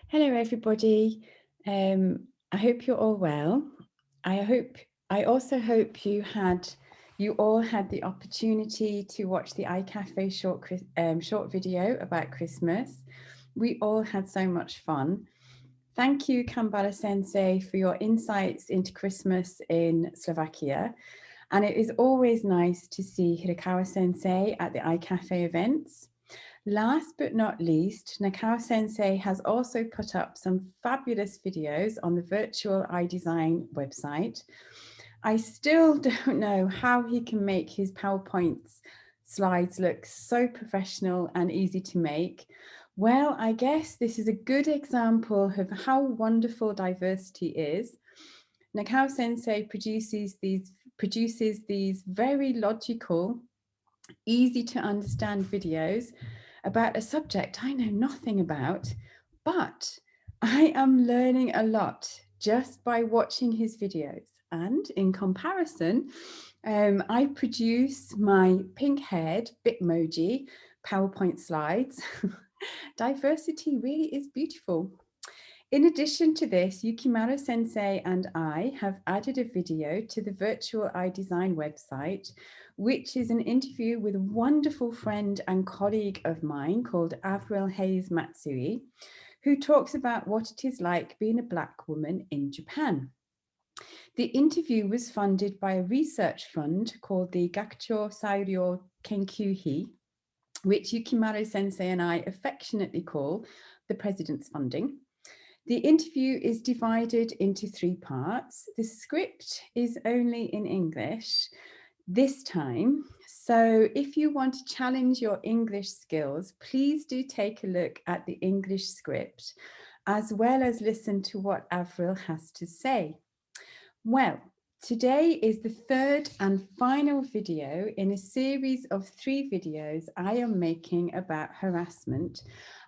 Hello, everybody. I hope you're all well. I also hope you all had the opportunity to watch the iCafe short video about Christmas. We all had so much fun. Thank you, Kambala Sensei, for your insights into Christmas in Slovakia. And it is always nice to see Hirakawa Sensei at the iCafe events. Last but not least, Nakao Sensei has also put up some fabulous videos on the virtual i-Design website. I still don't know how he can make his PowerPoint slides look so professional and easy to make. Well, I guess this is a good example of how wonderful diversity is. Nakao Sensei produces these very logical, easy to understand videos about a subject I know nothing about, but I am learning a lot just by watching his videos. And in comparison, I produce my pink-haired Bitmoji PowerPoint slides. Diversity really is beautiful. In addition to this, Yukimaro Sensei and I have added a video to the virtual i-Design website, which is an interview with a wonderful friend and colleague of mine called Avril Hayes Matsui, who talks about what it is like being a Black woman in Japan. The interview was funded by a research fund called the Gakucho Sairyo Kenkyuhi, which Yukimaro Sensei and I affectionately call the President's Funding. The interview is divided into 3 parts. The script is only in English this time. So if you want to challenge your English skills, please do take a look at the English script, as well as listen to what Avril has to say. Well, today is the 3rd and final video in a series of 3 videos I am making about harassment,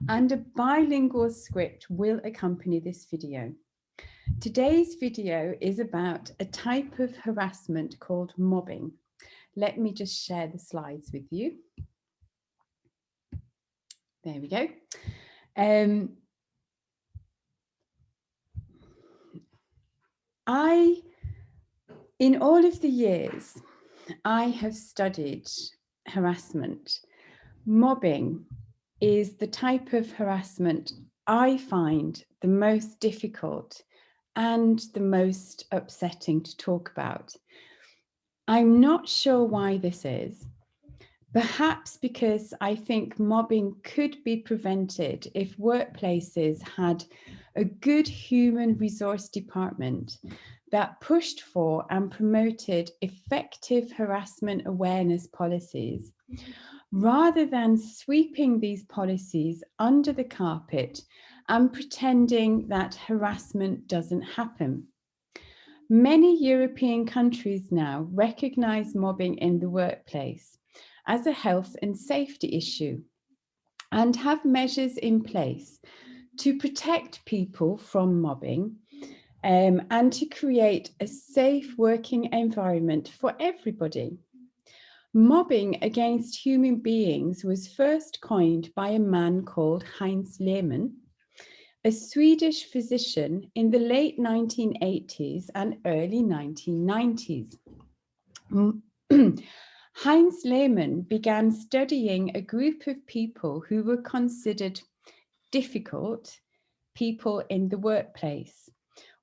and a bilingual script will accompany this video. Today's video is about a type of harassment called mobbing. Let me just share the slides with you. There we go. In all of the years I have studied harassment, mobbing is the type of harassment I find the most difficult and the most upsetting to talk about. I'm not sure why this is. Perhaps because I think mobbing could be prevented if workplaces had a good human resource department that pushed for and promoted effective harassment awareness policies, rather than sweeping these policies under the carpet and pretending that harassment doesn't happen. Many European countries now recognize mobbing in the workplace as a health and safety issue and have measures in place to protect people from mobbing and to create a safe working environment for everybody. Mobbing against human beings was first coined by a man called Heinz Lehmann, a Swedish physician in the late 1980s and early 1990s. Heinz Lehmann began studying a group of people who were considered difficult people in the workplace.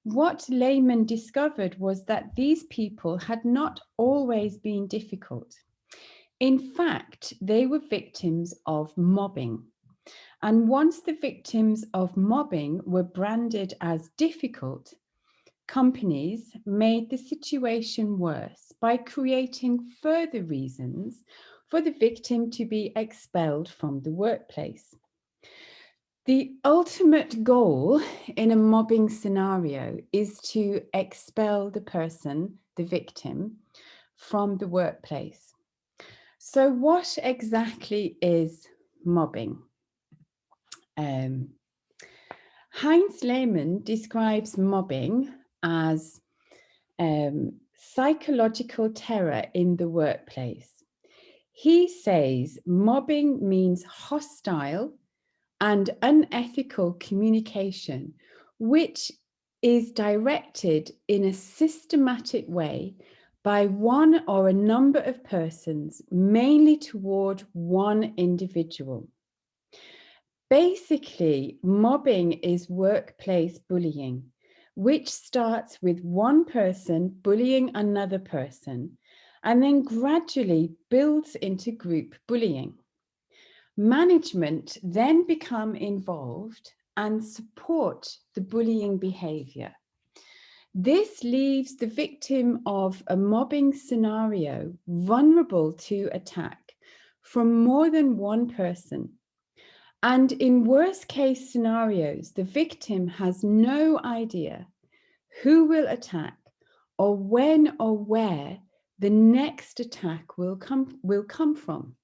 What Lehmann discovered was that these people had not always been difficult. In fact, they were victims of mobbing. And once the victims of mobbing were branded as difficult, companies made the situation worse by creating further reasons for the victim to be expelled from the workplace. The ultimate goal in a mobbing scenario is to expel the person, the victim, from the workplace. So what exactly is mobbing? Heinz Lehmann describes mobbing as psychological terror in the workplace. He says mobbing means hostile, and unethical communication, which is directed in a systematic way by one or a number of persons, mainly toward one individual. Basically, mobbing is workplace bullying, which starts with one person bullying another person and then gradually builds into group bullying. Management then become involved and support the bullying behavior. This leaves the victim of a mobbing scenario vulnerable to attack from more than one person. And in worst case scenarios, the victim has no idea who will attack or when or where the next attack will come from.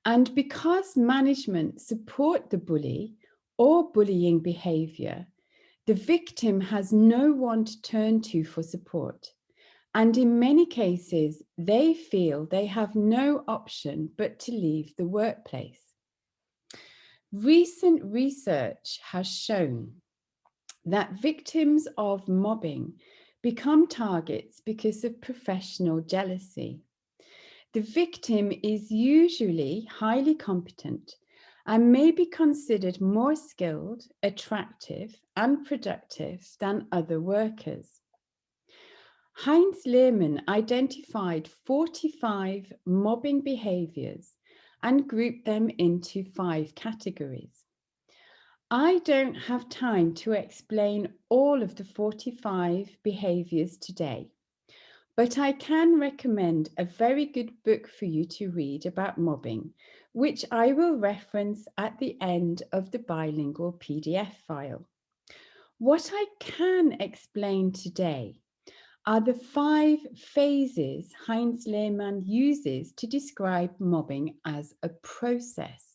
And because management support the bully or bullying behavior, the victim has no one to turn to for support. And in many cases, they feel they have no option but to leave the workplace. Recent research has shown that victims of mobbing become targets because of professional jealousy. The victim is usually highly competent and may be considered more skilled, attractive, and productive than other workers. Heinz Lehmann identified 45 mobbing behaviors and grouped them into 5 categories. I don't have time to explain all of the 45 behaviors today, but I can recommend a very good book for you to read about mobbing, which I will reference at the end of the bilingual PDF file. What I can explain today are the 5 phases Heinz Lehmann uses to describe mobbing as a process.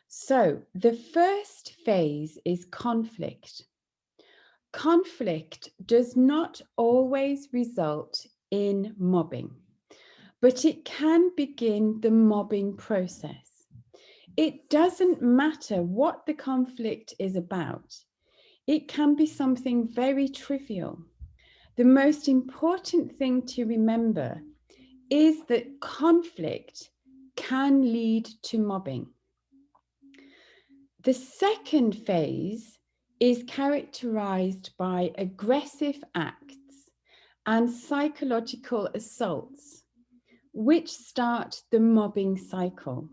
So the first phase is conflict. Conflict does not always result in mobbing, but it can begin the mobbing process. It doesn't matter what the conflict is about. It can be something very trivial. The most important thing to remember is that conflict can lead to mobbing. The second phase is characterized by aggressive acts and psychological assaults, which start the mobbing cycle.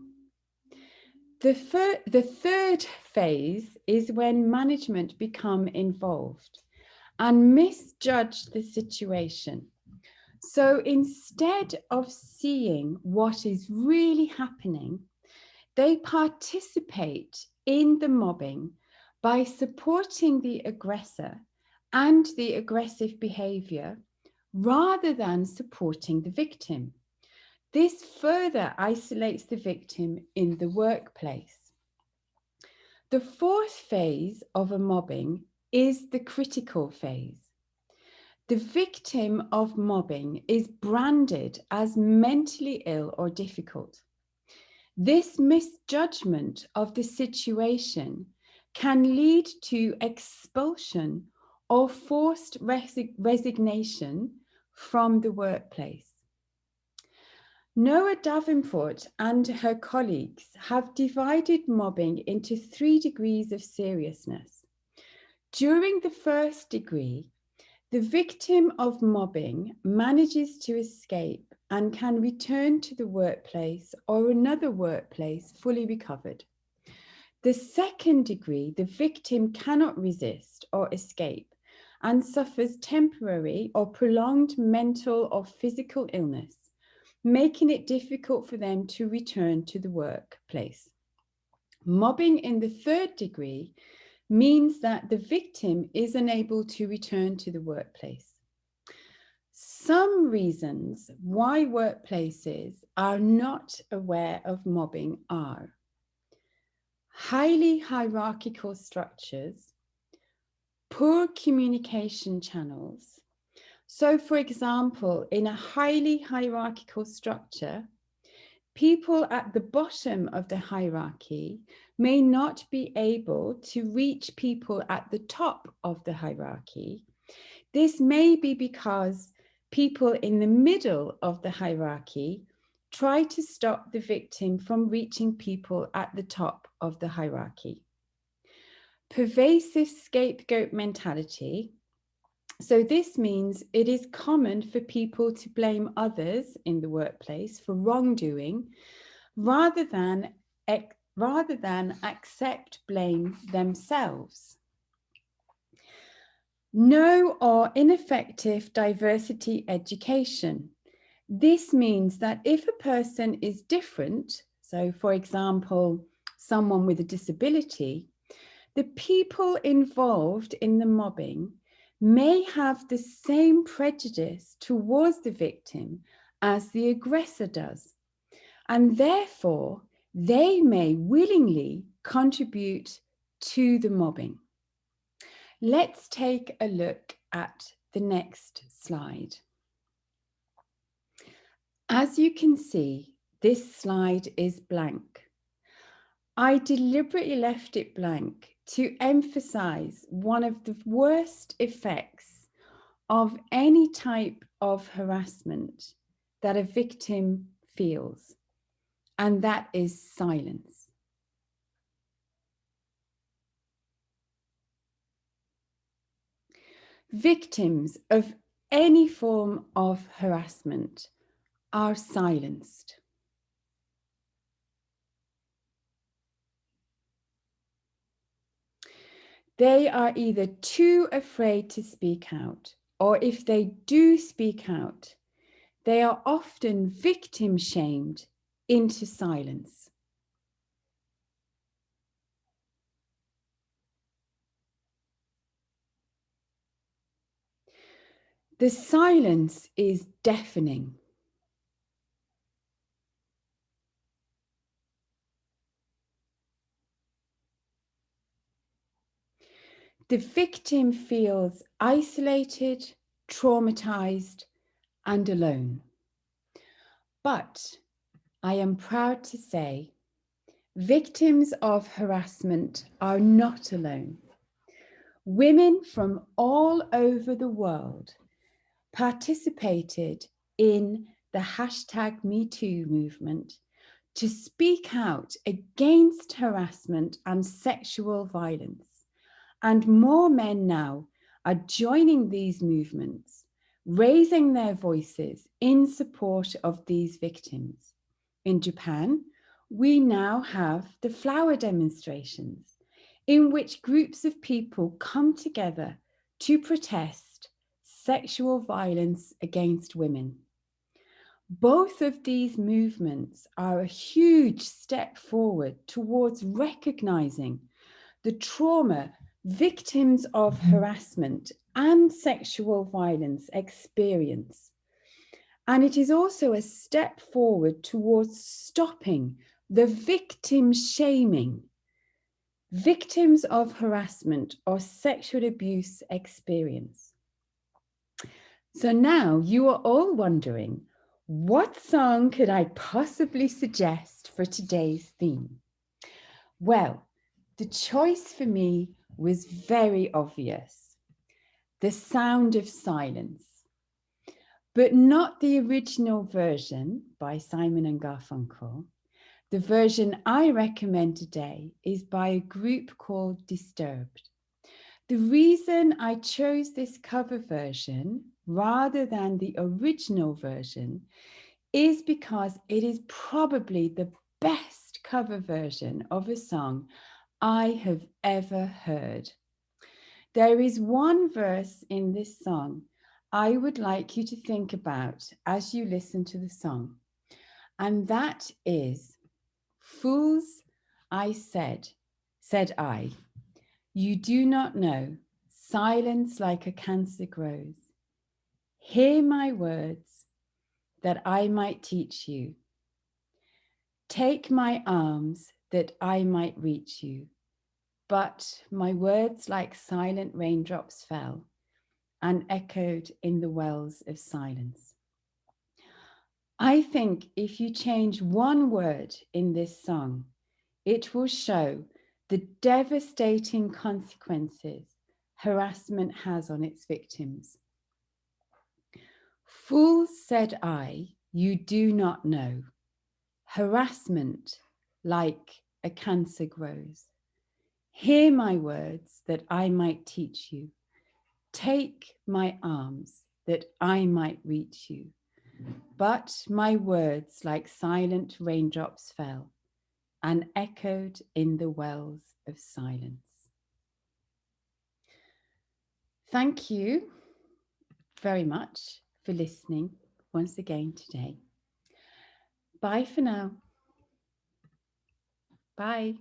The third phase is when management become involved and misjudge the situation. So instead of seeing what is really happening, they participate in the mobbing by supporting the aggressor and the aggressive behavior rather than supporting the victim. This further isolates the victim in the workplace. The fourth phase of a mobbing is the critical phase. The victim of mobbing is branded as mentally ill or difficult. This misjudgment of the situation can lead to expulsion or forced resignation from the workplace. Noah Davenport and her colleagues have divided mobbing into 3 degrees of seriousness. During the first degree, the victim of mobbing manages to escape and can return to the workplace or another workplace fully recovered. The second degree, the victim cannot resist or escape and suffers temporary or prolonged mental or physical illness, making it difficult for them to return to the workplace. Mobbing in the third degree means that the victim is unable to return to the workplace. Some reasons why workplaces are not aware of mobbing are highly hierarchical structures, poor communication channels. So, for example, in a highly hierarchical structure, people at the bottom of the hierarchy may not be able to reach people at the top of the hierarchy, this may be because people in the middle of the hierarchy try to stop the victim from reaching people at the top of the hierarchy. Pervasive scapegoat mentality. So this means it is common for people to blame others in the workplace for wrongdoing rather than accept blame themselves. No or ineffective diversity education. This means that if a person is different, so for example, someone with a disability, the people involved in the mobbing may have the same prejudice towards the victim as the aggressor does, and therefore they may willingly contribute to the mobbing. Let's take a look at the next slide. As you can see, this slide is blank. I deliberately left it blank to emphasize one of the worst effects of any type of harassment that a victim feels, and that is silence. Victims of any form of harassment are silenced. They are either too afraid to speak out, or if they do speak out, they are often victim shamed into silence. The silence is deafening. The victim feels isolated, traumatized, and alone. But I am proud to say, victims of harassment are not alone. Women from all over the world participated in the #MeToo movement to speak out against harassment and sexual violence. And more men now are joining these movements, raising their voices in support of these victims. In Japan, we now have the flower demonstrations, in which groups of people come together to protest sexual violence against women. Both of these movements are a huge step forward towards recognizing the trauma victims of harassment and sexual violence experience. And it is also a step forward towards stopping the victim shaming victims of harassment or sexual abuse experience. So now you are all wondering, what song could I possibly suggest for today's theme? Well, the choice for me was very obvious. The Sound of Silence, but not the original version by Simon and Garfunkel. The version I recommend today is by a group called Disturbed. The reason I chose this cover version rather than the original version is because it is probably the best cover version of a song I have ever heard. There is one verse in this song I would like you to think about as you listen to the song, and that is, "Fools, I said I, you do not know, silence like a cancer grows. Hear my words, that I might teach you. Take my arms, that I might reach you. But my words like silent raindrops fell and echoed in the wells of silence." I think if you change one word in this song, It will show the devastating consequences harassment has on its victims. Fool, said I, you do not know. Harassment like a cancer grows. Hear my words that I might teach you. Take my arms that I might reach you. But my words like silent raindrops fell and echoed in the wells of silence. Thank you very much for listening once again today. Bye for now. Bye.